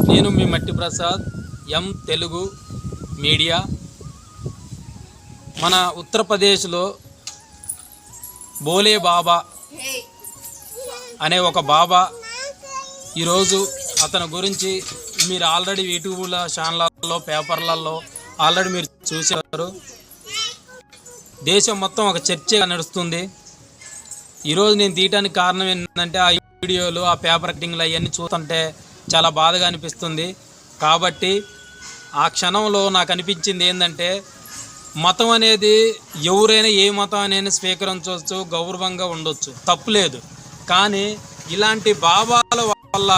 నేను మీ మట్టి ప్రసాద్ ఎం తెలుగు మీడియా. మన ఉత్తరప్రదేశ్లో బోలే బాబా అనే ఒక బాబా ఈరోజు అతని గురించి మీరు ఆల్రెడీ యూట్యూబ్లో ఛానళ్ళలో పేపర్లలో ఆల్రెడీ మీరు చూశారు. దేశం మొత్తం ఒక చర్చ నడుస్తుంది. ఈరోజు నేను తీయడానికి కారణం ఏంటంటే ఆ వీడియోలు ఆ పేపర్ కటింగ్లు అవన్నీ చూస్తుంటే చాలా బాధగా అనిపిస్తుంది. కాబట్టి ఆ క్షణంలో నాకు అనిపించింది ఏంటంటే మతం అనేది ఎవరైనా ఏ మతం అనేది స్వీకరించవచ్చు, గౌరవంగా ఉండొచ్చు, తప్పులేదు. కానీ ఇలాంటి బాబాల వల్ల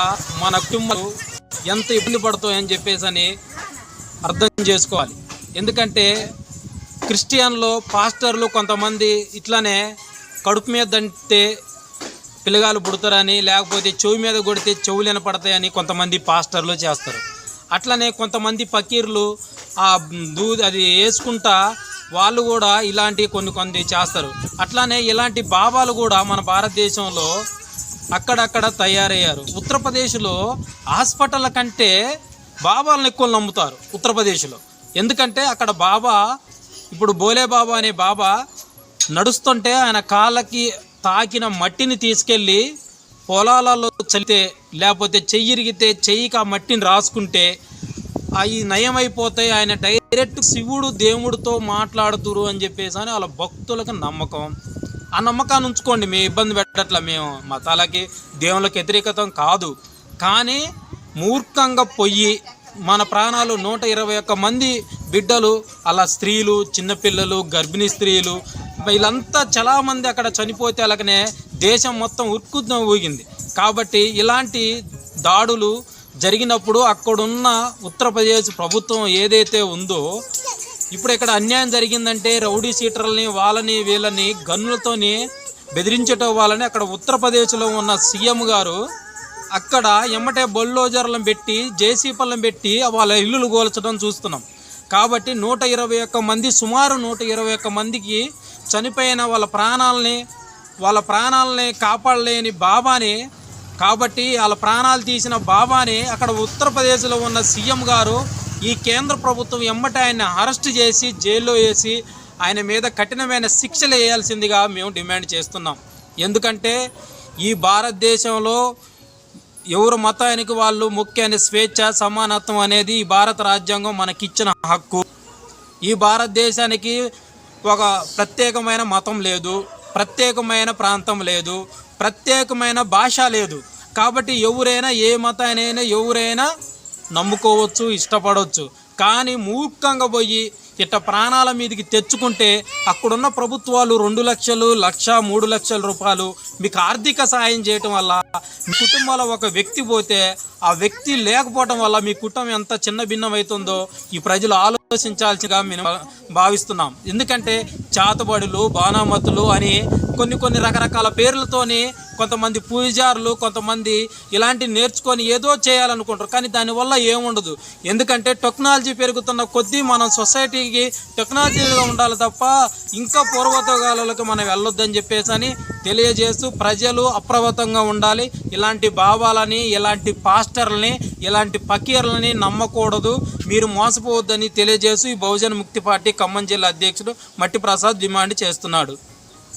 మన కుటుంబాలు ఎంత ఇబ్బంది పడుతాయని చెప్పేసి అని అర్థం చేసుకోవాలి. ఎందుకంటే క్రిస్టియన్లో పాస్టర్లు కొంతమంది ఇట్లానే కడుపు మీద దంటే పిల్లగాలు పుడతారని, లేకపోతే చెవి మీద కొడితే చెవులు వినపడతాయని కొంతమంది పాస్టర్లు చేస్తారు. అట్లనే కొంతమంది ఫకీర్లు అది వేసుకుంటా వాళ్ళు కూడా ఇలాంటి కొన్ని చేస్తారు. అట్లానే ఇలాంటి బాబాలు కూడా మన భారతదేశంలో అక్కడక్కడ తయారయ్యారు. ఉత్తరప్రదేశ్లో హాస్పిటల్ కంటే బాబాలను ఎక్కువ నమ్ముతారు ఉత్తరప్రదేశ్లో. ఎందుకంటే అక్కడ బాబా, ఇప్పుడు బోలే బాబా అనే బాబా నడుస్తుంటే ఆయన కాళ్ళకి తాకిన మట్టిని తీసుకెళ్ళి పొలాలలో చల్లితే, లేకపోతే చెయ్యి ఇరిగితే చెయ్యికి ఆ మట్టిని రాసుకుంటే అవి నయమైపోతాయి. ఆయన డైరెక్ట్ శివుడు దేవుడితో మాట్లాడుతురు అని చెప్పేసి అని వాళ్ళ భక్తులకు నమ్మకం. ఆ నమ్మకాన్ని ఉంచుకోండి, మేము ఇబ్బంది పెట్టట్లా, మేము మతాలకి దేవుళ్ళకి వ్యతిరేకతం కాదు. కానీ మూర్ఖంగా పొయ్యి మన ప్రాణాలు 121 మంది బిడ్డలు, అలా స్త్రీలు, చిన్నపిల్లలు, గర్భిణీ స్త్రీలు వీళ్ళంతా చాలామంది అక్కడ చనిపోతే అలాగనే దేశం మొత్తం ఉర్కుద్రం ఊగింది. కాబట్టి ఇలాంటి దాడులు జరిగినప్పుడు అక్కడున్న ఉత్తరప్రదేశ్ ప్రభుత్వం ఏదైతే ఉందో, ఇప్పుడు ఇక్కడ అన్యాయం జరిగిందంటే రౌడీ సీటర్లని వాళ్ళని వీళ్ళని గన్నులతోని బెదిరించటం వాళ్ళని అక్కడ ఉత్తరప్రదేశ్లో ఉన్న సీఎం గారు అక్కడ ఎమ్మటే బొల్లోజర్లను పెట్టి జేసీపీలను పెట్టి వాళ్ళ ఇల్లులు కూల్చడం చూస్తున్నాం. కాబట్టి 121 మంది, సుమారు 121 మందికి చనిపోయిన వాళ్ళ ప్రాణాలని కాపాడలేని బాబాని, కాబట్టి వాళ్ళ ప్రాణాలు తీసిన బాబాని అక్కడ ఉత్తరప్రదేశ్లో ఉన్న సీఎం గారు ఈ కేంద్ర ప్రభుత్వం ఎమ్మటే ఆయన అరెస్ట్ చేసి జైల్లో వేసి ఆయన మీద కఠినమైన శిక్షలు వేయాల్సిందిగా మేము డిమాండ్ చేస్తున్నాం. ఎందుకంటే ఈ భారతదేశంలో ఎవరు మతానికి వాళ్ళు ముఖ్యమైన స్వేచ్ఛ, సమానత్వం అనేది ఈ భారత రాజ్యాంగం మనకిచ్చిన హక్కు. ఈ భారతదేశానికి ఒక ప్రత్యేకమైన మతం లేదు, ప్రత్యేకమైన ప్రాంతం లేదు, ప్రత్యేకమైన భాష లేదు. కాబట్టి ఎవరైనా ఏ మతానైనా ఎవరైనా నమ్ముకోవచ్చు, ఇష్టపడవచ్చు. కానీ మూర్ఖంగా పోయి ఇట్ట ప్రాణాల మీదకి తెచ్చుకుంటే అక్కడున్న ప్రభుత్వాలు 2 లక్షలు, 1,00,000, 3 లక్షల రూపాయలు మీకు ఆర్థిక సాయం చేయటం వల్ల మీ కుటుంబంలో ఒక వ్యక్తి పోతే ఆ వ్యక్తి లేకపోవటం వల్ల మీ కుటుంబం ఎంత చిన్న భిన్నమవుతుందో ఈ ప్రజలు ఆలోచించాల్సిగా మేము భావిస్తున్నాం. ఎందుకంటే చాతబడులు, బాణామతులు అని కొన్ని రకరకాల పేర్లతోని కొంతమంది పూజారులు, కొంతమంది ఇలాంటివి నేర్చుకొని ఏదో చేయాలనుకుంటారు. కానీ దానివల్ల ఏముండదు. ఎందుకంటే టెక్నాలజీ పెరుగుతున్న కొద్దీ మనం సొసైటీకి టెక్నాలజీగా ఉండాలి తప్ప ఇంకా పూర్వతకాలకు మనం వెళ్ళొద్దని చెప్పేసి అని తెలియజేస్తూ ప్రజలు అప్రమత్తంగా ఉండాలి. ఇలాంటి బాబాలని, ఇలాంటి పాస్టర్లని, ఇలాంటి ఫకీర్లని నమ్మకూడదు, మీరు మోసపోవద్దని తెలియజేస్తూ ఈ బహుజన ముక్తి పార్టీ ఖమ్మం జిల్లా అధ్యక్షుడు మట్టి ప్రసాద్ డిమాండ్ చేస్తున్నాడు.